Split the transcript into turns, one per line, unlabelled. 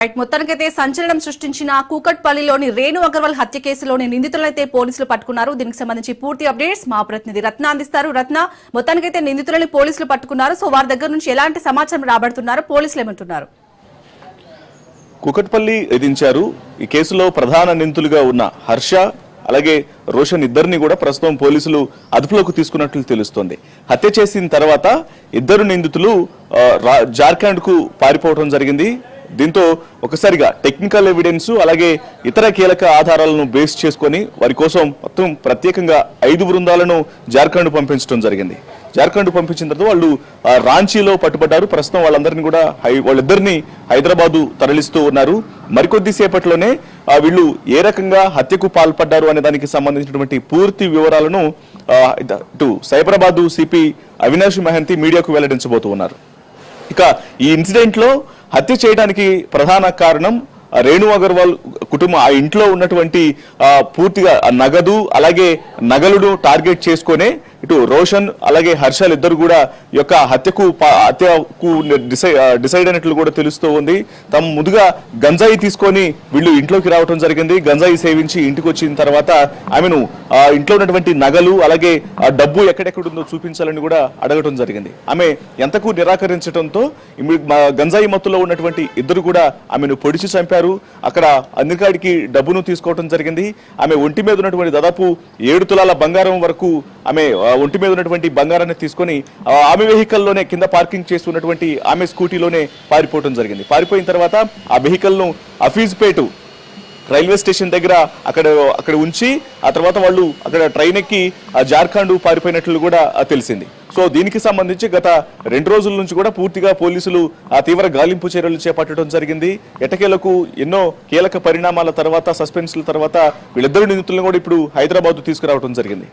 మొత్తానికైతే సంచలనం సృష్టించిన కూకట్పల్లిలోని రేణు అగర్వాల్ హత్య కేసులోని నిందితులైతే పోలీసులు పట్టుకున్నారు. దీనికి సంబంధించి పూర్తి అప్డేట్స్ మా ప్రతినిధి రత్న అందిస్తారు. రత్న, మొత్తానికైతే నిందితులని పోలీసులు పట్టుకున్నారు. సో వారి దగ్గర నుంచి ఎలాంటి సమాచారం రాబడుతున్నారు, పోలీసులు ఏమంటున్నారు?
కూకట్పల్లి ఎదించారు. ఈ కేసులో ప్రధాన నిందితులుగా ఉన్న హర్ష అలాగే రోషన్ ఇద్దరిని కూడా ప్రస్తుతం పోలీసులు అదుపులోకి తీసుకున్నట్లు తెలుస్తోంది. హత్య చేసిన తర్వాత ఇద్దరు నిందితులు జార్ఖండ్ కు పారిపోవడం జరిగింది. దీంతో ఒకసారిగా టెక్నికల్ ఎవిడెన్స్ అలాగే ఇతర కీలక ఆధారాలను బేస్ చేసుకొని వారి కోసం మొత్తం ప్రత్యేకంగా 5 బృందాలను జార్ఖండ్ పంపించడం జరిగింది. జార్ఖండ్ పంపించిన తర్వాత వాళ్ళు రాంచీలో పట్టుబడ్డారు. ప్రస్తుతం వాళ్ళిద్దరిని హైదరాబాదు తరలిస్తూ ఉన్నారు. మరికొద్ది సేపట్లోనే వీళ్ళు ఏ రకంగా హత్యకు పాల్పడ్డారు అనే దానికి సంబంధించినటువంటి పూర్తి వివరాలను సైబరాబాదు సిపి అవినాష్ మహంతి మీడియాకు వెల్లడించబోతూ ఉన్నారు. ఇక ఈ ఇన్సిడెంట్ లో హత్య చేయడానికి ప్రధాన కారణం రేణు అగర్వాల్ కుటుంబం. ఆ ఇంట్లో ఉన్నటువంటి పూర్తిగా నగదు అలాగే నగలును టార్గెట్ చేసుకునే ఇటు రోషన్ అలాగే హర్షల్ ఇద్దరు కూడా యొక్క హత్యకు డిసైడ్ అయినట్లు కూడా తెలుస్తూ ఉంది. తమ ముందుగా గంజాయి తీసుకొని వీళ్ళు ఇంట్లోకి రావడం జరిగింది. గంజాయి సేవించి ఇంటికి వచ్చిన తర్వాత ఆమెను ఇంట్లో ఉన్నటువంటి నగలు అలాగే డబ్బు ఎక్కడెక్కడుందో చూపించాలని కూడా అడగటం జరిగింది. ఆమె ఎంతకు నిరాకరించడంతో గంజాయి మత్తులో ఉన్నటువంటి ఇద్దరు కూడా ఆమెను పొడిచి చంపారు. అక్కడ అందుకాడికి డబ్బును తీసుకోవడం జరిగింది. ఆమె ఒంటి మీద ఉన్నటువంటి దాదాపు 7 తులాల బంగారం వరకు ఆమె ఒంటి మీద ఉన్నటువంటి బంగారాన్ని తీసుకొని ఆమె వెహికల్లోనే కింద పార్కింగ్ చేస్తున్నటువంటి ఆమె స్కూటీలోనే పారిపోవడం జరిగింది. పారిపోయిన తర్వాత ఆ వెహికల్ ను హఫీజ్పేట రైల్వే స్టేషన్ దగ్గర అక్కడ ఉంచి ఆ తర్వాత వాళ్ళు అక్కడ ట్రైన్ ఎక్కి జార్ఖండ్ పారిపోయినట్లు కూడా తెలిసింది. సో దీనికి సంబంధించి గత 2 రోజుల నుంచి కూడా పూర్తిగా పోలీసులు తీవ్ర గాలింపు చర్యలు చేపట్టడం జరిగింది. ఎటకేలకు ఎన్నో కీలక పరిణామాల తర్వాత సస్పెన్స్ల తర్వాత వీళ్ళిద్దరు నిందితులను కూడా ఇప్పుడు హైదరాబాద్ తీసుకురావడం జరిగింది.